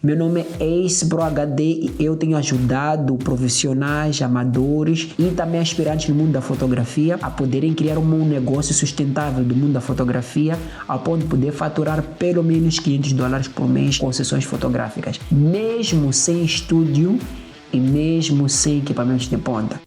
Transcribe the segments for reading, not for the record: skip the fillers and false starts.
Meu nome é Ace Pro HD e eu tenho ajudado profissionais, amadores e também aspirantes no mundo da fotografia a poderem criar um negócio sustentável do mundo da fotografia, ao ponto de poder faturar pelo menos $500 por mês com sessões fotográficas, mesmo sem estúdio e mesmo sem equipamentos de ponta.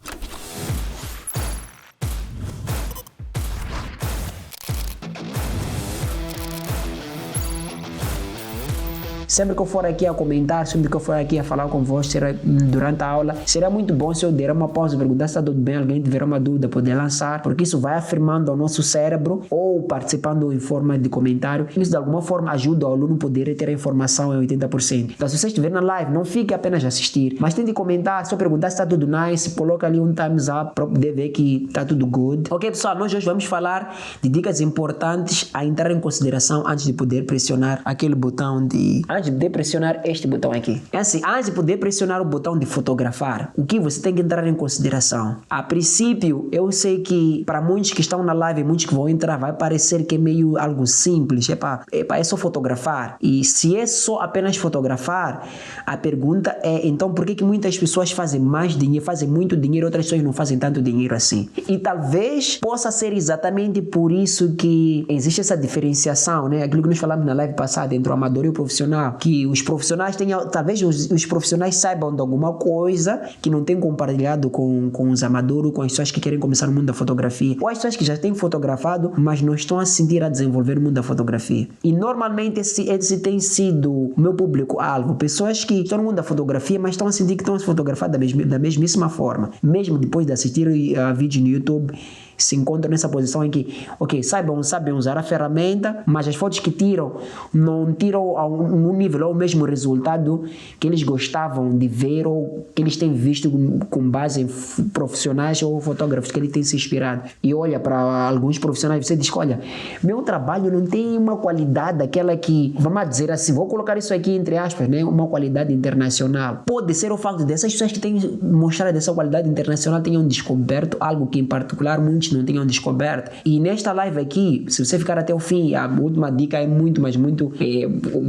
Sempre que eu for aqui a comentar, sempre que eu for aqui a falar convosco durante a aula, será muito bom se eu der uma pausa, perguntar se está tudo bem, alguém tiver uma dúvida, poder lançar, porque isso vai afirmando ao nosso cérebro ou participando em forma de comentário. Isso de alguma forma ajuda o aluno a poder ter a informação em 80%. Então, se você estiver na live, não fique apenas a assistir, mas tente comentar, só perguntar se está tudo nice, coloca ali um thumbs up para poder ver que está tudo good. Ok, pessoal, nós hoje vamos falar de dicas importantes a entrar em consideração antes de poder pressionar aquele botão antes de poder pressionar este botão aqui. É assim, antes de poder pressionar o botão de fotografar, o que você tem que entrar em consideração? A princípio, eu sei que para muitos que estão na live, muitos que vão entrar, vai parecer que é meio algo simples. É só fotografar. E se é só apenas fotografar, a pergunta é, então por que muitas pessoas fazem mais dinheiro, fazem muito dinheiro, outras pessoas não fazem tanto dinheiro assim? E talvez possa ser exatamente por isso que existe essa diferenciação, né? Aquilo que nós falamos na live passada entre o amador e o profissional, que os profissionais tenham, talvez os profissionais saibam de alguma coisa que não tem compartilhado com os amadores, com as pessoas que querem começar no mundo da fotografia, ou as pessoas que já têm fotografado, mas não estão a sentir a desenvolver o mundo da fotografia. E normalmente esse tem sido o meu público-alvo, pessoas que estão no mundo da fotografia, mas estão a sentir que estão a se fotografar da mesmíssima forma, mesmo depois de assistir a vídeo no YouTube, se encontram nessa posição em que, ok, sabem usar a ferramenta, mas as fotos que tiram não tiram um nível ou o mesmo resultado que eles gostavam de ver ou que eles têm visto com base em profissionais ou fotógrafos que eles têm se inspirado. E olha para alguns profissionais, você diz, olha, meu trabalho não tem uma qualidade daquela que, vamos dizer assim, vou colocar isso aqui entre aspas, né, uma qualidade internacional. Pode ser o facto dessas pessoas que têm mostrado essa qualidade internacional tenham descoberto algo que em particular muitos não tenham descoberto. E nesta live aqui, se você ficar até o fim, a última dica é muito, mas muito,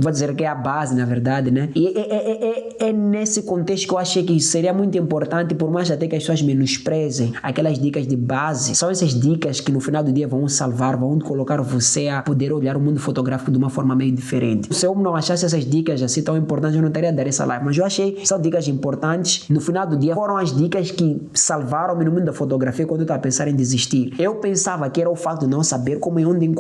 vou dizer que é a base, na verdade, né? E é nesse contexto que eu achei que seria muito importante, por mais até que as pessoas menosprezem aquelas dicas de base, são essas dicas que no final do dia vão salvar, vão colocar você a poder olhar o mundo fotográfico de uma forma meio diferente. Se eu não achasse essas dicas assim tão importantes, eu não teria dado essa live, mas eu achei que são dicas importantes. No final do dia, foram as dicas que salvaram-me no mundo da fotografia quando eu estava a pensar em desistir. Eu pensava que era o fato de não saber como e onde.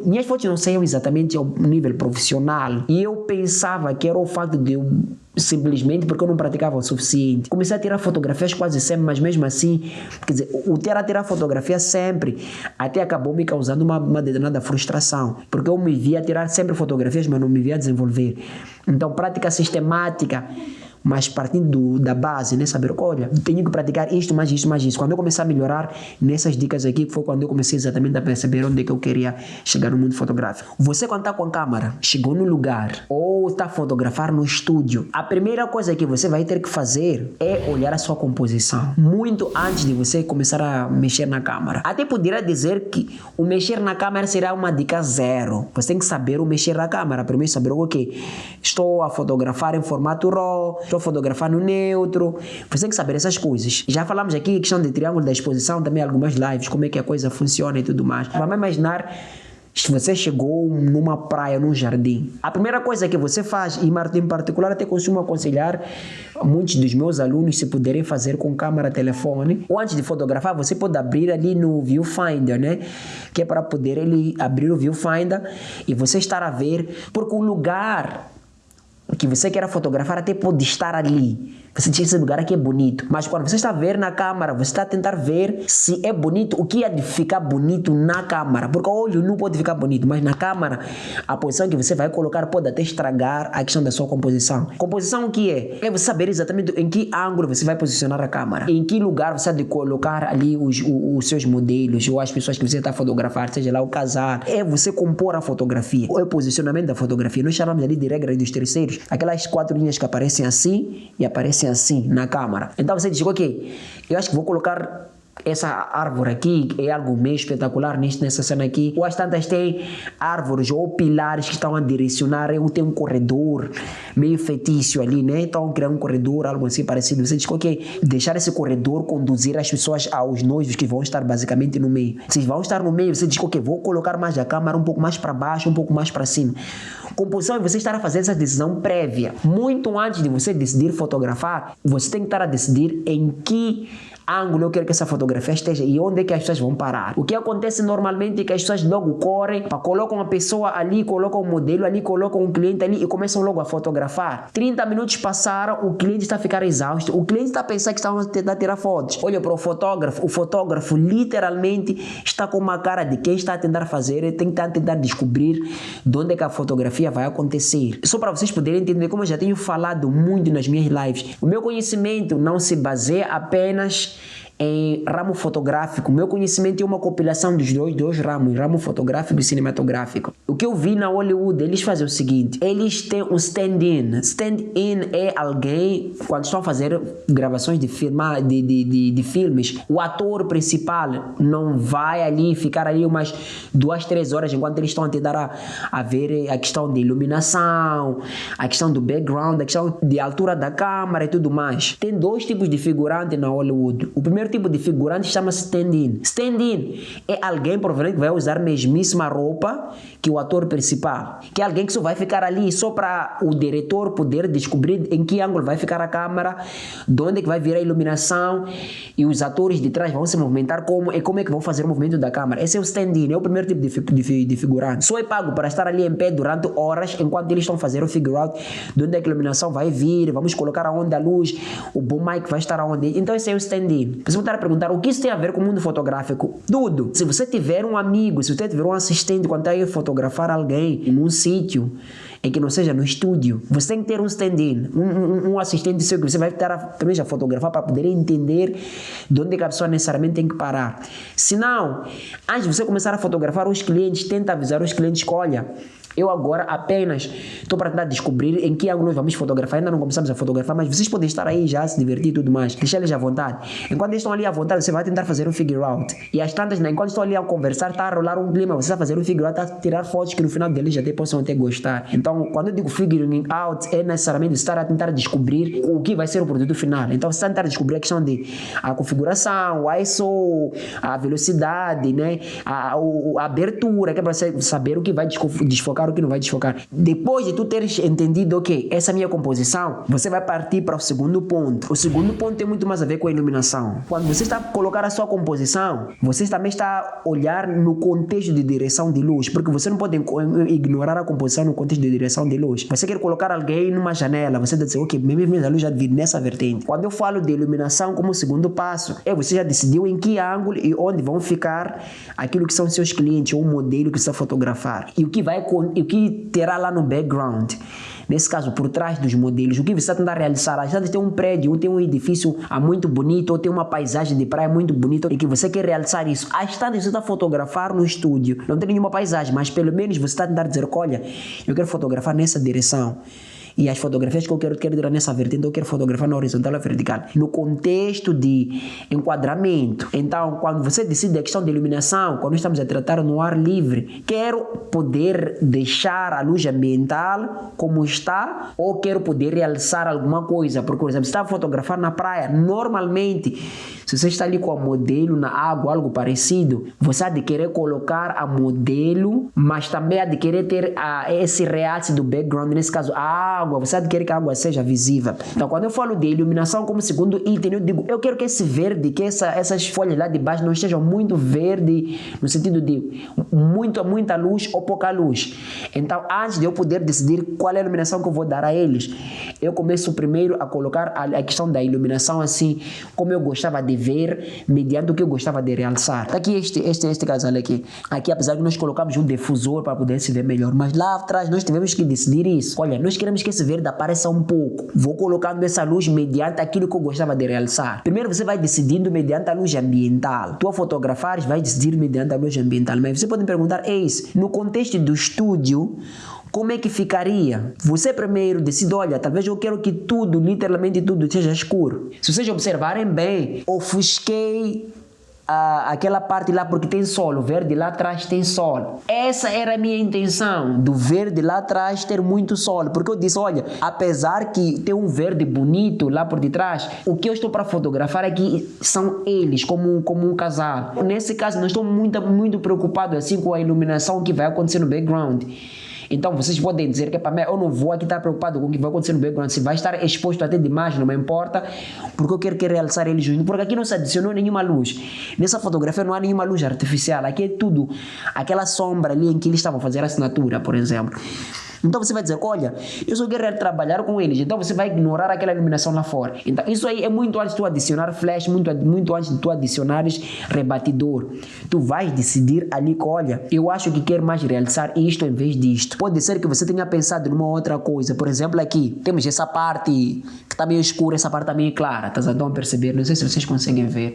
Minhas fotos não saíam exatamente ao nível profissional. E eu pensava que era o fato de eu simplesmente porque eu não praticava o suficiente. Comecei a tirar fotografias quase sempre, mas mesmo assim, quer dizer, o tirar fotografia sempre até acabou me causando uma determinada frustração, porque eu me via tirar sempre fotografias, mas não me via desenvolver. Então, prática sistemática, mas partindo da base, né? Saber, olha, tenho que praticar isto, mais isso, mais isso. Quando eu comecei a melhorar nessas dicas aqui, foi quando eu comecei exatamente a perceber onde é que eu queria chegar no mundo fotográfico. Você, quando está com a câmera, chegou no lugar ou está a fotografar no estúdio, a primeira coisa que você vai ter que fazer é olhar a sua composição, muito antes de você começar a mexer na câmera. Até poderia dizer que o mexer na câmera será uma dica zero. Você tem que saber o mexer na câmera. Primeiro saber, ok, estou a fotografar em formato RAW, estou a fotografar no neutro. Você tem que saber essas coisas. Já falamos aqui questão de triângulo da exposição, também algumas lives, como é que a coisa funciona e tudo mais. Vamos imaginar se você chegou numa praia, num jardim. A primeira coisa que você faz, e em particular até costumo aconselhar muitos dos meus alunos se puderem fazer com câmera, telefone, ou antes de fotografar, você pode abrir ali no Viewfinder, né? Que é para poder ele abrir o Viewfinder e você estar a ver, porque o lugar que você quer fotografar até pode estar ali. Você diz que esse lugar aqui é bonito. Mas quando você está a ver na câmera, você está a tentar ver se é bonito, o que é de ficar bonito na câmera. Porque o olho não pode ficar bonito, mas na câmera, a posição que você vai colocar pode até estragar a questão da sua composição. Composição o que é? É você saber exatamente em que ângulo você vai posicionar a câmera. Em que lugar você vai colocar ali os seus modelos, ou as pessoas que você está a fotografar, seja lá o casal. É você compor a fotografia. Ou é o posicionamento da fotografia. Nós chamamos ali de regra dos terceiros. Aquelas 4 linhas que aparecem assim e aparecem assim na câmera. Então você diz, ok, eu acho que vou colocar essa árvore aqui é algo meio espetacular nessa cena aqui. Ou as tantas tem árvores ou pilares que estão a direcionar, ou tem um corredor meio fetício ali, né? Estão criando um corredor, algo assim parecido. Você diz que, ok, deixar esse corredor conduzir as pessoas aos noivos que vão estar basicamente no meio. Vocês vão estar no meio, você diz que, ok, vou colocar mais a câmera um pouco mais para baixo, um pouco mais para cima. Composição é você estar a fazer essa decisão prévia. Muito antes de você decidir fotografar, você tem que estar a decidir em que ângulo eu quero que essa fotografia esteja e onde é que as pessoas vão parar. O que acontece normalmente é que as pessoas logo correm, colocam a pessoa ali, colocam o modelo ali, colocam o cliente ali e começam logo a fotografar. 30 minutos passaram, o cliente está a ficar exausto, o cliente está a pensar que estão a tentar tirar fotos. Olha para o fotógrafo literalmente está com uma cara de quem está a tentar fazer, tem que tentar descobrir de onde é que a fotografia vai acontecer. Só para vocês poderem entender, como eu já tenho falado muito nas minhas lives, o meu conhecimento não se baseia apenas em ramo fotográfico. Meu conhecimento é uma compilação dos dois ramos, ramo fotográfico e cinematográfico. O que eu vi na Hollywood, eles fazem o seguinte, eles têm um stand-in. Stand-in é alguém, quando estão a fazer gravações de filmes, o ator principal não vai ali, ficar ali umas 2, 3 horas enquanto eles estão a tentar a ver a questão de iluminação, a questão do background, a questão de altura da câmera e tudo mais. Tem 2 tipos de figurante na Hollywood. O primeiro tipo de figurante chama-se stand-in. Stand-in é alguém provavelmente que vai usar a mesmíssima roupa que o ator principal. Que é alguém que só vai ficar ali só para o diretor poder descobrir em que ângulo vai ficar a câmera, de onde é que vai vir a iluminação e os atores de trás vão se movimentar como é que vão fazer o movimento da câmera. Esse é o stand-in, é o primeiro tipo de figurante. Só é pago para estar ali em pé durante horas enquanto eles estão fazendo o figure-out, de onde é que a iluminação vai vir, vamos colocar aonde a luz, o boom mic vai estar aonde. Então esse é o stand-in. Você vai estar a perguntar o que isso tem a ver com o mundo fotográfico? Tudo. Se você tiver um amigo, se você tiver um assistente quando está a fotografar alguém num sítio em que não seja no estúdio, você tem que ter um stand-in, um assistente seu que você vai estar também a fotografar para poder entender de onde a pessoa necessariamente tem que parar. Se não, antes de você começar a fotografar os clientes, tenta avisar os clientes que, olha, eu agora apenas estou para tentar descobrir em que ângulo nós vamos fotografar. Ainda não começamos a fotografar, mas vocês podem estar aí já, se divertir e tudo mais. Deixar eles à vontade. Enquanto eles estão ali à vontade, você vai tentar fazer um figure-out. E as tantas, enquanto estão ali a conversar, está a rolar um clima, você vai fazer um figure-out, está a tirar fotos que no final deles até possam até gostar. Então, quando eu digo figuring out, é necessariamente estar a tentar descobrir o que vai ser o produto final. Então, você está a tentar descobrir a questão de a configuração, o ISO, a velocidade, né? a abertura, que é para você saber o que vai desfocar, o que não vai desfocar. Depois de tu teres entendido, ok, essa é a minha composição, você vai partir para o segundo ponto. O segundo ponto tem muito mais a ver com a iluminação. Quando você está a colocar a sua composição, você também está a olhar no contexto de direção de luz, porque você não pode ignorar a composição no contexto de direção de luz. Você quer colocar alguém numa janela, você vai dizer, ok, mesmo a luz já vir nessa vertente. Quando eu falo de iluminação como segundo passo, você já decidiu em que ângulo e onde vão ficar aquilo que são seus clientes ou o modelo que você está a fotografar. E o que terá lá no background. Nesse caso, por trás dos modelos, o que você está tentando realizar? Às vezes tem um prédio, ou tem um edifício muito bonito, ou tem uma paisagem de praia muito bonita, e que você quer realizar isso. Às tantas você está a fotografar no estúdio, não tem nenhuma paisagem, mas pelo menos você está a tentar dizer, olha, eu quero fotografar nessa direção. E as fotografias que eu quero tirar nessa vertente, eu quero fotografar na horizontal ou vertical. No contexto de enquadramento. Então, quando você decide a questão de iluminação, quando estamos a tratar no ar livre, quero poder deixar a luz ambiental como está, ou quero poder realçar alguma coisa. Porque, por exemplo, se está a fotografar na praia, normalmente, se você está ali com a modelo na água, algo parecido, você há de querer colocar a modelo, mas também há de querer ter esse realce do background, nesse caso, a água. Você há de querer que a água seja visível. Então, quando eu falo de iluminação como segundo item, eu digo, eu quero que esse verde, que essas folhas lá de baixo não estejam muito verde, no sentido de muita luz ou pouca luz. Então, antes de eu poder decidir qual é a iluminação que eu vou dar a eles, eu começo primeiro a colocar a questão da iluminação assim, como eu gostava de ver, mediante o que eu gostava de realçar. Tá aqui este casal aqui. Aqui, apesar que nós colocamos um difusor para poder se ver melhor, mas lá atrás nós tivemos que decidir isso. Olha, nós queremos que esse verde apareça um pouco. Vou colocando essa luz mediante aquilo que eu gostava de realçar. Primeiro você vai decidindo mediante a luz ambiental. Tu a fotografares vai decidir mediante a luz ambiental. Mas você pode me perguntar, no contexto do estúdio, como é que ficaria? Você primeiro decide, olha, talvez eu quero que tudo, literalmente tudo, seja escuro. Se vocês observarem bem, ofusquei aquela parte lá porque tem sol, o verde lá atrás tem sol. Essa era a minha intenção, do verde lá atrás ter muito sol, porque eu disse, olha, apesar que tem um verde bonito lá por detrás, o que eu estou para fotografar aqui são eles, como um casal. Nesse caso, não estou muito preocupado assim com a iluminação que vai acontecer no background. Então vocês podem dizer que para mim eu não vou aqui estar preocupado com o que vai acontecer no background, se vai estar exposto até demais, não me importa, porque eu quero realçar eles juntos, porque aqui não se adicionou nenhuma luz. Nessa fotografia não há nenhuma luz artificial, aqui é tudo aquela sombra ali em que eles estavam fazendo a assinatura, por exemplo. Então você vai dizer, olha, eu só quero trabalhar com eles, então você vai ignorar aquela iluminação lá fora. Então isso aí é muito antes de tu adicionar flash, muito antes de tu adicionares rebatidor. Tu vais decidir ali, olha, eu acho que quero mais realçar isto em vez disto. Pode ser que você tenha pensado numa outra coisa, por exemplo aqui, temos essa parte que está meio escura, essa parte está meio clara, estás a perceber? Não sei se vocês conseguem ver.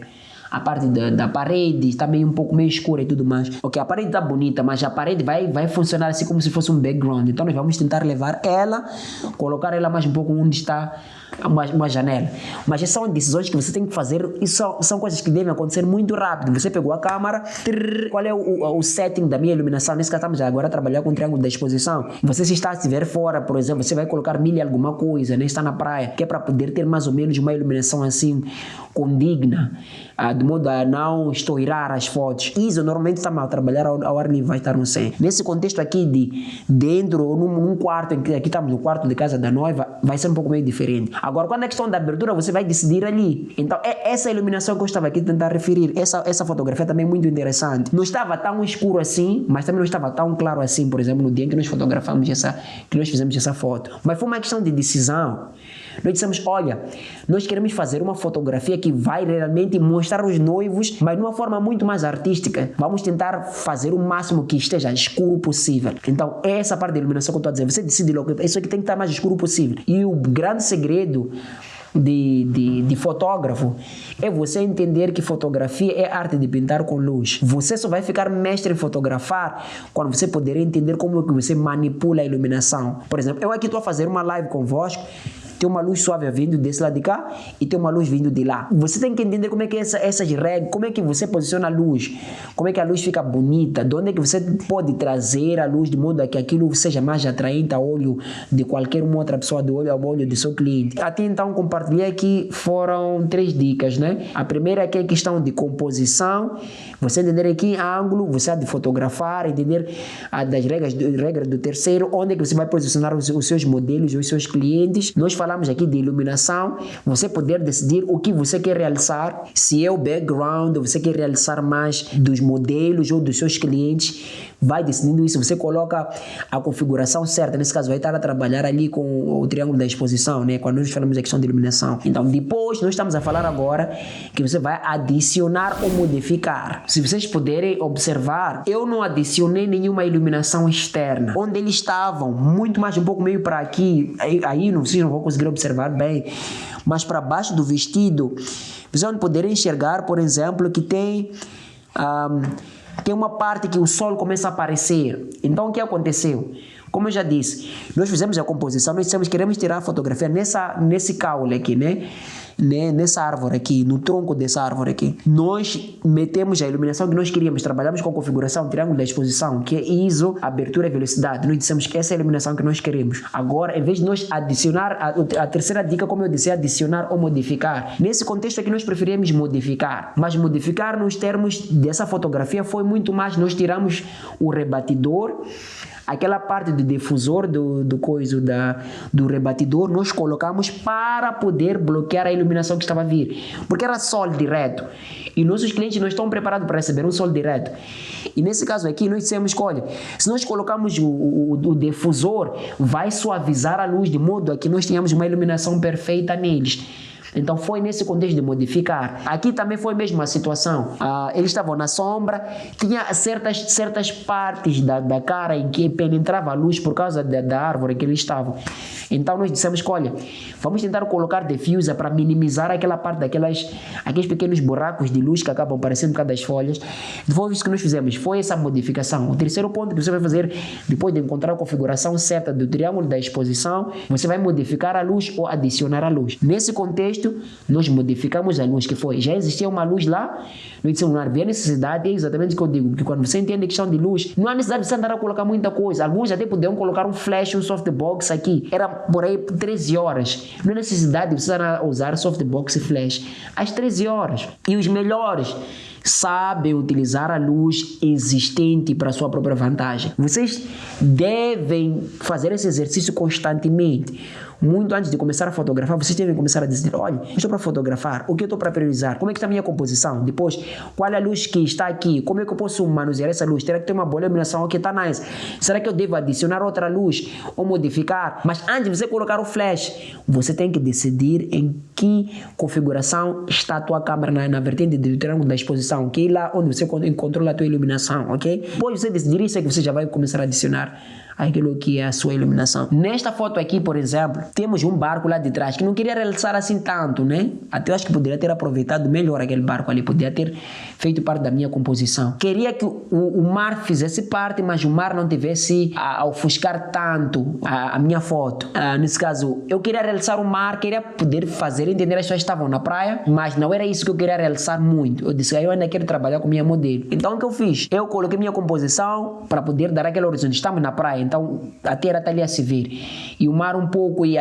A parte da parede está meio um pouco meio escura e tudo mais. Ok, a parede está bonita, mas a parede vai funcionar assim como se fosse um background. Então nós vamos tentar levar ela, colocar ela mais um pouco onde está uma janela. Mas essas são decisões que você tem que fazer. Isso são coisas que devem acontecer muito rápido. Você pegou a câmera, qual é o setting da minha iluminação? Nesse caso estamos agora a trabalhar com o triângulo da exposição. Você se está a estiver fora, por exemplo, você vai colocar milha alguma coisa, né? Está na praia, que é para poder ter mais ou menos uma iluminação assim condigna, de modo a não estourar as fotos. Isso normalmente está mal, trabalhar ao ar livre vai estar no 100. Nesse contexto aqui de dentro ou num quarto, aqui estamos no quarto de casa da noiva, vai ser um pouco meio diferente. Agora, quando é questão da abertura, você vai decidir ali. Então, é essa iluminação que eu estava aqui a tentar referir. Essa fotografia também é muito interessante. Não estava tão escuro assim, mas também não estava tão claro assim, por exemplo, no dia em que nós fotografamos que nós fizemos essa foto. Mas foi uma questão de decisão. Nós dissemos, olha, nós queremos fazer uma fotografia que vai realmente mostrar os noivos, mas de uma forma muito mais artística. Vamos tentar fazer o máximo que esteja escuro possível. Então, é essa parte da iluminação que eu estou a dizer. Você decide logo, isso aqui tem que estar mais escuro possível. E o grande segredo de fotógrafo é você entender que fotografia é arte de pintar com luz. Você só vai ficar mestre em fotografar quando você poder entender como é que você manipula a iluminação. Por exemplo, eu aqui estou a fazer uma live convosco, tem uma luz suave vindo desse lado de cá e tem uma luz vindo de lá. Você tem que entender como é que essas regras, como é que você posiciona a luz, como é que a luz fica bonita, de onde é que você pode trazer a luz de modo a que aquilo seja mais atraente ao olho de qualquer uma outra pessoa, do olho ao olho do seu cliente. Até então compartilhei aqui, foram 3 dicas, né? A primeira é que é questão de composição, você entender aqui ângulo, você há de fotografar, entender das regras do terceiro, onde é que você vai posicionar os seus modelos, os seus clientes. Nós falamos aqui de iluminação, você poder decidir o que você quer realçar, se é o background, ou você quer realçar mais dos modelos ou dos seus clientes, vai decidindo isso, você coloca a configuração certa, nesse caso vai estar a trabalhar ali com o triângulo da exposição, né? Quando nós falamos da questão de iluminação. Então depois nós estamos a falar agora que você vai adicionar ou modificar. Se vocês puderem observar, eu não adicionei nenhuma iluminação externa. Onde eles estavam, muito mais um pouco meio para aqui, aí vocês não vão conseguir observar bem, mas para baixo do vestido, vocês vão poder enxergar, por exemplo, que tem uma parte que o sol começa a aparecer. Então o que aconteceu? Como eu já disse, nós fizemos a composição, nós dissemos que queremos tirar a fotografia nesse caule aqui, né? Nessa árvore aqui, no tronco dessa árvore aqui. Nós metemos a iluminação que nós queríamos, trabalhamos com a configuração, triângulo da exposição, que é ISO, abertura e velocidade. Nós dissemos que essa é a iluminação que nós queremos. Agora, em vez de nós adicionar, a terceira dica, como eu disse, é adicionar ou modificar. Nesse contexto aqui nós preferimos modificar, mas modificar nos termos dessa fotografia foi muito mais, nós tiramos o rebatidor, aquela parte do difusor do rebatidor, nós colocamos para poder bloquear a iluminação que estava a vir. Porque era sol direto. E nossos clientes não estão preparados para receber um sol direto. E nesse caso aqui, nós dissemos, olha, se nós colocamos o difusor, vai suavizar a luz de modo a que nós tenhamos uma iluminação perfeita neles. Então foi nesse contexto de modificar. Aqui também foi a mesma situação. Eles estavam na sombra, tinha certas partes da cara em que penetrava a luz por causa da árvore que eles estavam. Então nós dissemos que, olha, vamos tentar colocar diffuser para minimizar aquela parte aqueles pequenos buracos de luz que acabam aparecendo por causa das folhas. Foi isso que nós fizemos, foi essa modificação. O terceiro ponto que você vai fazer, depois de encontrar a configuração certa do triângulo da exposição, você vai modificar a luz ou adicionar a luz. Nesse contexto, nós modificamos a luz, que foi, já existia uma luz lá, nós dissemos, não havia necessidade, é exatamente o que eu digo, que quando você entende a questão de luz, não há necessidade de você andar a colocar muita coisa. Alguns até podiam colocar um flash, um softbox aqui, era por aí 13 horas. Não há necessidade de você usar softbox e flash às 13 horas. E os melhores sabem utilizar a luz existente para a sua própria vantagem. Vocês devem fazer esse exercício constantemente. Muito antes de começar a fotografar, vocês devem começar a dizer, olha, eu estou para fotografar, o que eu estou para priorizar? Como é que está a minha composição? Depois, qual é a luz que está aqui? Como é que eu posso manusear essa luz? Terá que ter uma boa iluminação? Ok, está nice. Será que eu devo adicionar outra luz ou modificar? Mas antes de você colocar o flash, você tem que decidir em que configuração está a tua câmera na vertente do triângulo da exposição, ok? Lá onde você controla a tua iluminação, ok? Depois você decidir isso, é que você já vai começar a adicionar aquilo que é a sua iluminação. Nesta foto aqui, por exemplo, temos um barco lá de trás que não queria realçar assim tanto, né? Até eu acho que poderia ter aproveitado melhor aquele barco ali, poderia ter feito parte da minha composição. Queria que o mar fizesse parte, mas o mar não tivesse a ofuscar tanto a minha foto. Nesse caso, eu queria realçar o mar, queria poder fazer entender as pessoas que estavam na praia, mas não era isso que eu queria realçar muito. Eu disse, eu ainda quero trabalhar com minha modelo. Então, o que eu fiz? Eu coloquei minha composição para poder dar aquele horizonte. Estamos na praia, então a terra está ali a se ver. E o mar um pouco, e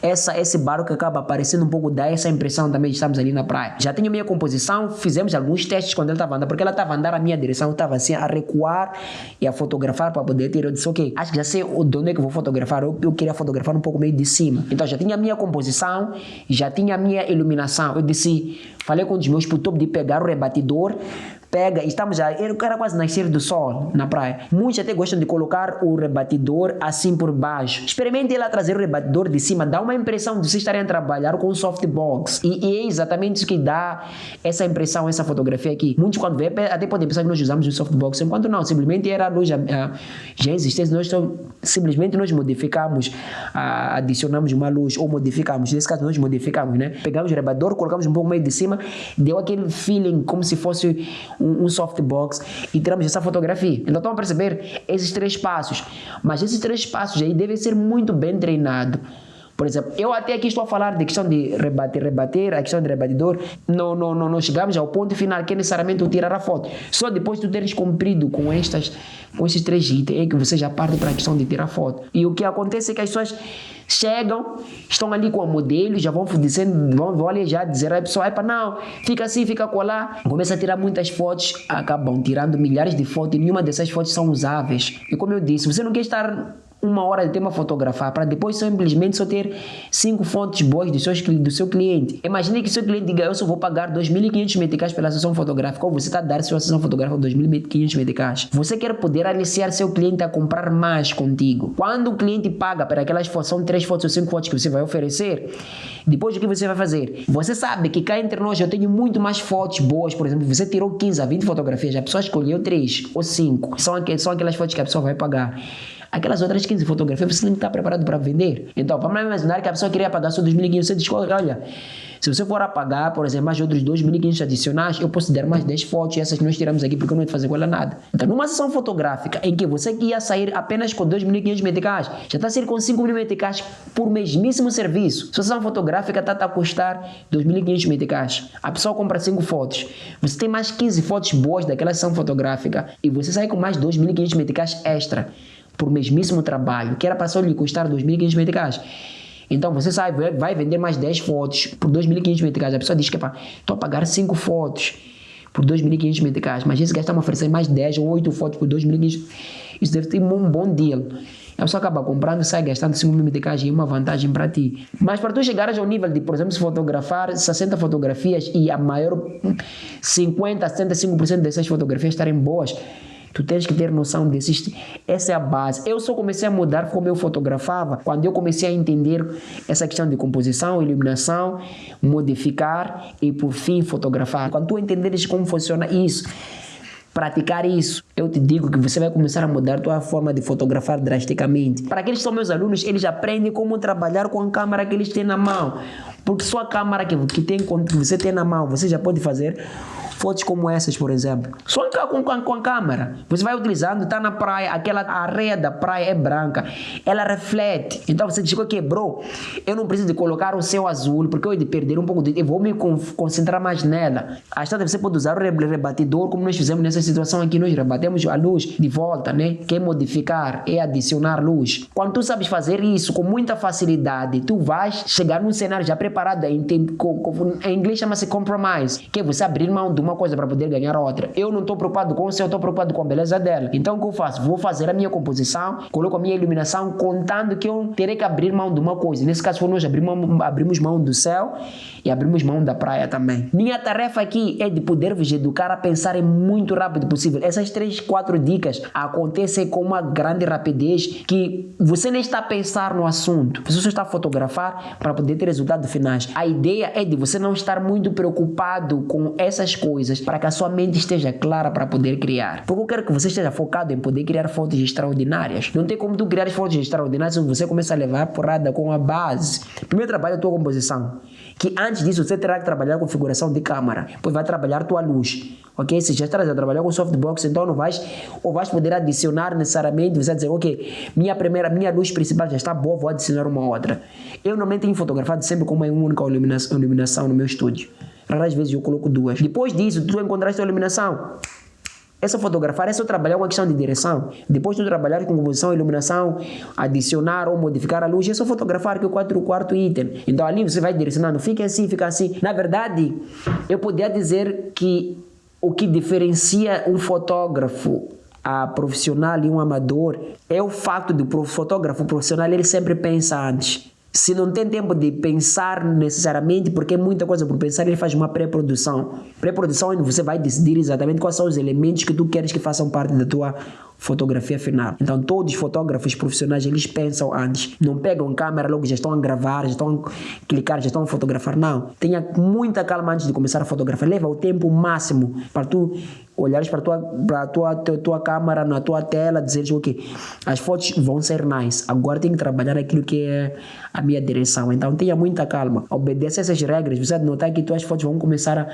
esse barco que acaba aparecendo um pouco, dá essa impressão também de estamos ali na praia. Já tenho minha composição, fizemos alguns testes quando ela estava andando, porque ela estava andando na minha direção, eu estava assim a recuar e a fotografar para poder ter. Eu disse, ok, acho que já sei de onde é que eu vou fotografar. Eu queria fotografar um pouco meio de cima. Então já tinha a minha composição, já tinha a minha iluminação. Eu disse, falei com os meus putos de pegar o rebatidor, estamos já, era quase nascer do sol na praia. Muitos até gostam de colocar o rebatidor assim por baixo. Experimente lá trazer o rebatidor de cima, dá uma impressão de vocês estarem a trabalhar com softbox. E é exatamente isso que dá essa impressão, essa fotografia aqui. Muitos quando vê, até podem pensar que nós usamos o softbox, enquanto não, simplesmente era a luz já existente, simplesmente nós modificamos, adicionamos uma luz ou modificamos, nesse caso nós modificamos, né? Pegamos o rebatidor, colocamos um pouco meio de cima, deu aquele feeling como se fosse um softbox e tiramos essa fotografia. Então estão a perceber esses 3 passos, mas esses 3 passos aí devem ser muito bem treinados. Por exemplo, eu até aqui estou a falar de questão de rebater, a questão de rebatidor, não chegamos ao ponto final que é necessariamente eu tirar a foto. Só depois de tu teres cumprido com esses 3 itens é que você já parte para a questão de tirar foto. E o que acontece é que as pessoas chegam, estão ali com o modelo, já vão dizendo, vão ali já dizer à pessoa, não, fica assim, fica colar. Começa a tirar muitas fotos, acabam tirando milhares de fotos e nenhuma dessas fotos são usáveis. E como eu disse, você não quer estar 1 hora de tempo a fotografar para depois simplesmente só ter 5 fontes boas do seu cliente. Imagine que o seu cliente diga, eu só vou pagar 2.500 meticais pela sessão fotográfica, ou você está a dar sua sessão fotográfica 2.500 meticais. Você quer poder aliciar seu cliente a comprar mais contigo. Quando o cliente paga para aquelas fotos, são 3 fotos ou 5 fotos que você vai oferecer, depois o que você vai fazer? Você sabe que cá entre nós eu tenho muito mais fotos boas, por exemplo, você tirou 15 a 20 fotografias, a pessoa escolheu 3 ou 5, são aquelas fotos que a pessoa vai pagar. Aquelas outras 15 fotografias você não está preparado para vender. Então, vamos imaginar que a pessoa queria pagar só 2.500. Você diz, olha, se você for a pagar, por exemplo, mais outros 2.500 adicionais, eu posso dar mais 10 fotos e essas que nós tiramos aqui porque eu não ia fazer com ela nada. Então, numa sessão fotográfica em que você ia sair apenas com 2.500 meticais, já está a sair com 5.000 meticais por mesmíssimo serviço. Sua sessão fotográfica está a custar 2.500 meticais. A pessoa compra 5 fotos. Você tem mais 15 fotos boas daquela sessão fotográfica e você sai com mais 2.500 meticais extra por mesmíssimo trabalho, que era para só lhe custar 2.500 meticais. Então você sabe, vai vender mais 10 fotos por 2.500 meticais. A pessoa diz que estou a pagar 5 fotos por 2.500 meticais, mas esse gajo está a oferecer mais 10 ou 8 fotos por 2.500. Isso deve ter um bom deal. A pessoa acaba comprando e sai gastando 5.000 meticais e é uma vantagem para ti. Mas para tu chegares ao nível de, por exemplo, se fotografar 60 fotografias e a maior 50, 75% dessas fotografias estarem boas, tu tens que ter noção desses. Essa é a base. Eu só comecei a mudar como eu fotografava quando eu comecei a entender essa questão de composição, iluminação, modificar e por fim fotografar. Quando tu entenderes como funciona isso, praticar isso, eu te digo que você vai começar a mudar a tua forma de fotografar drasticamente. Para aqueles que são meus alunos, eles aprendem como trabalhar com a câmera que eles têm na mão. Porque só a câmera que você tem na mão, você já pode fazer fotos como essas, por exemplo. Só com a câmera. Você vai utilizando, está na praia, aquela areia da praia é branca, ela reflete. Então você diz, ok, bro, eu não preciso de colocar o céu azul, porque eu ia perder um pouco de... Eu vou me concentrar mais nela. Às vezes você pode usar o rebatidor, como nós fizemos nessa situação aqui, nós rebatemos a luz de volta, né? Que é modificar, é adicionar luz. Quando tu sabes fazer isso com muita facilidade, tu vais chegar num cenário já preparado, em inglês chama-se compromise, que é você abrir mão de uma coisa para poder ganhar outra. Eu não estou preocupado com o céu, eu estou preocupado com a beleza dela. Então o que eu faço? Vou fazer a minha composição, coloco a minha iluminação, contando que eu terei que abrir mão de uma coisa. Nesse caso, nós abrimos mão do céu e abrimos mão da praia também. Minha tarefa aqui é de poder vos educar a pensar muito rápido possível. Essas 3, 4 dicas acontecem com uma grande rapidez que você nem está a pensar no assunto. Você só está a fotografar para poder ter resultados finais. A ideia é de você não estar muito preocupado com essas coisas para que a sua mente esteja clara para poder criar. Porque eu quero que você esteja focado em poder criar fotos extraordinárias. Não tem como tu criar fotos extraordinárias se você começa a levar porrada com a base. Primeiro trabalha a tua composição, que antes disso você terá que trabalhar a configuração de câmera, depois vai trabalhar a tua luz, ok? Se já estás a trabalhar com softbox, então não vais poder adicionar necessariamente, você vai dizer, ok, minha luz principal já está boa, vou adicionar uma outra. Eu normalmente tenho fotografado sempre com uma única iluminação no meu estúdio. Raras vezes eu coloco 2. Depois disso, tu encontraste a iluminação. É só fotografar, é só trabalhar com a questão de direção. Depois de trabalhar com composição, iluminação, adicionar ou modificar a luz, é só fotografar, que é o quarto item. Então ali você vai direcionando, fica assim, fica assim. Na verdade, eu poderia dizer que o que diferencia um fotógrafo profissional e um amador é o fato de o fotógrafo profissional, ele sempre pensa antes. Se não tem tempo de pensar necessariamente, porque é muita coisa por pensar, ele faz uma pré-produção. Pré-produção onde você vai decidir exatamente quais são os elementos que tu queres que façam parte da tua fotografia final. Então todos os fotógrafos profissionais, eles pensam antes. Não pegam câmera logo, já estão a gravar, já estão a clicar, já estão a fotografar. Não. Tenha muita calma antes de começar a fotografar. Leva o tempo máximo para tu olhares para a tua câmera, na tua tela, dizeres, ok, as fotos vão ser nice. Agora tem que trabalhar aquilo que é a minha direção. Então tenha muita calma. Obedece essas regras. Você vai notar que tuas fotos vão começar a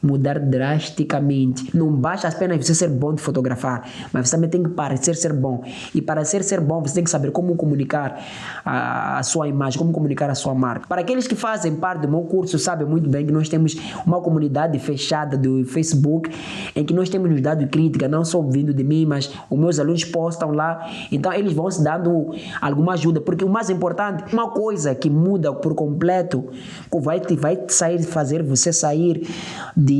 mudar drasticamente. Não basta apenas você ser bom de fotografar, mas você também tem que parecer ser bom. E para ser bom, você tem que saber como comunicar a sua imagem, como comunicar a sua marca. Para aqueles que fazem parte do meu curso, sabem muito bem que nós temos uma comunidade fechada do Facebook, em que nós temos nos dado crítica, não só vindo de mim, mas os meus alunos postam lá. Então eles vão se dando alguma ajuda, porque o mais importante, uma coisa que muda por completo, vai fazer você sair de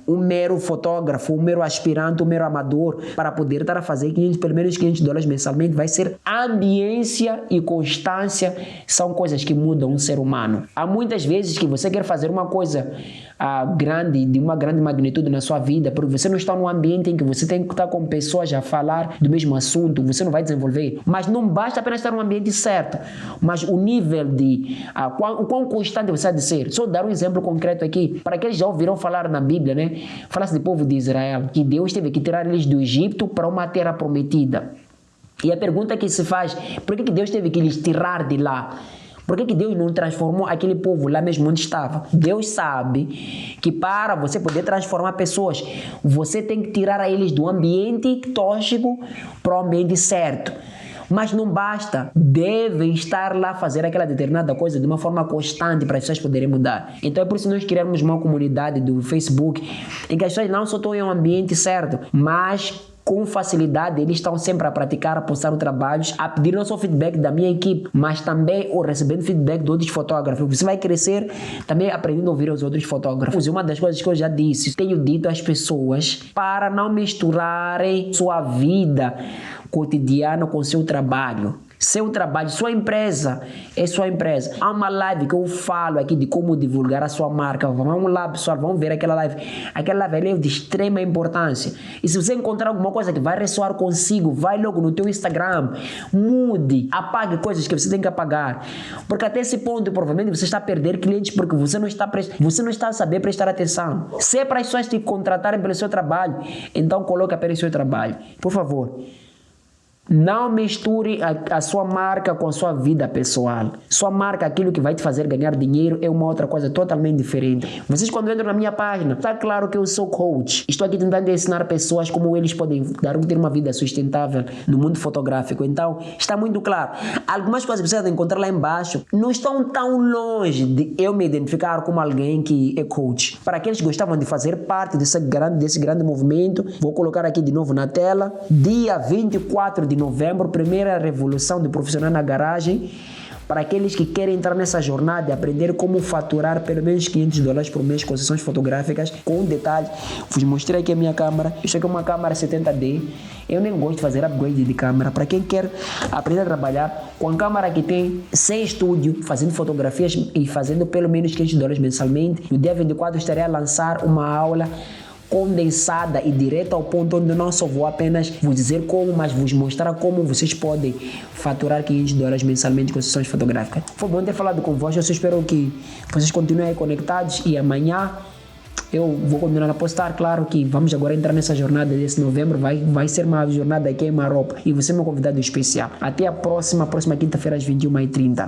um mero fotógrafo, um mero aspirante, um mero amador, para poder estar a fazer pelo menos $500 mensalmente, vai ser ambiência e constância, são coisas que mudam um ser humano. Há muitas vezes que você quer fazer uma coisa grande, de uma grande magnitude na sua vida, porque você não está num ambiente em que você tem que estar com pessoas a falar do mesmo assunto, você não vai desenvolver. Mas não basta apenas estar no ambiente certo, mas o nível de o quão constante você há de ser. Só dar um exemplo concreto aqui, para aqueles que já ouviram falar na Bíblia, né? Fala-se do povo de Israel, que Deus teve que tirar eles do Egito para uma terra prometida. E a pergunta que se faz, por que Deus teve que lhes tirar de lá? Por que Deus não transformou aquele povo lá mesmo onde estava? Deus sabe que para você poder transformar pessoas, você tem que tirar eles do ambiente tóxico para o ambiente certo. Mas não basta, devem estar lá fazer aquela determinada coisa de uma forma constante para as pessoas poderem mudar. Então é por isso que nós criamos uma comunidade do Facebook em que as pessoas não só estão em um ambiente certo, mas com facilidade eles estão sempre a praticar, a postar trabalhos, a pedir não só feedback da minha equipe, mas também recebendo feedback de outros fotógrafos. Você vai crescer também aprendendo a ouvir os outros fotógrafos. E uma das coisas que eu já disse, tenho dito às pessoas para não misturarem sua vida cotidiana com seu trabalho. Seu trabalho, sua empresa, é sua empresa. Há uma live que eu falo aqui de como divulgar a sua marca. Vamos lá, pessoal, vamos ver aquela live. Aquela live é de extrema importância. E se você encontrar alguma coisa que vai ressoar consigo, vai logo no teu Instagram, mude, apague coisas que você tem que apagar. Porque até esse ponto, provavelmente, você está a perder clientes porque você não está a saber prestar atenção. Se é para as pessoas te contratarem pelo seu trabalho, então coloque apenas o seu trabalho. Por favor. Não misture a sua marca com a sua vida pessoal. Sua marca, aquilo que vai te fazer ganhar dinheiro, é uma outra coisa totalmente diferente. Vocês quando entram na minha página, está claro que eu sou coach. Estou aqui tentando ensinar pessoas como eles podem ter uma vida sustentável no mundo fotográfico. Então, está muito claro. Algumas coisas que você vai encontrar lá embaixo não estão tão longe de eu me identificar como alguém que é coach. Para aqueles que gostavam de fazer parte desse grande movimento, vou colocar aqui de novo na tela. Dia 24 de novembro, primeira revolução de profissional na garagem. Para aqueles que querem entrar nessa jornada e aprender como faturar pelo menos $500 por mês com sessões fotográficas, com um detalhe, vos mostrei aqui a minha câmera. Isso aqui é uma câmera 70D. Eu nem gosto de fazer upgrade de câmera. Para quem quer aprender a trabalhar com a câmera que tem, sem estúdio, fazendo fotografias e fazendo pelo menos $500 mensalmente, no dia 24 estarei a lançar uma aula condensada e direta ao ponto, onde não só vou apenas vos dizer como, mas vos mostrar como vocês podem faturar $500 mensalmente com sessões fotográficas. Foi bom ter falado convosco. Eu espero que vocês continuem aí conectados e amanhã eu vou continuar a postar. Claro que vamos agora entrar nessa jornada desse novembro, vai ser uma jornada aqui em Maropa e você é meu convidado especial. Até a próxima quinta-feira às 21h30.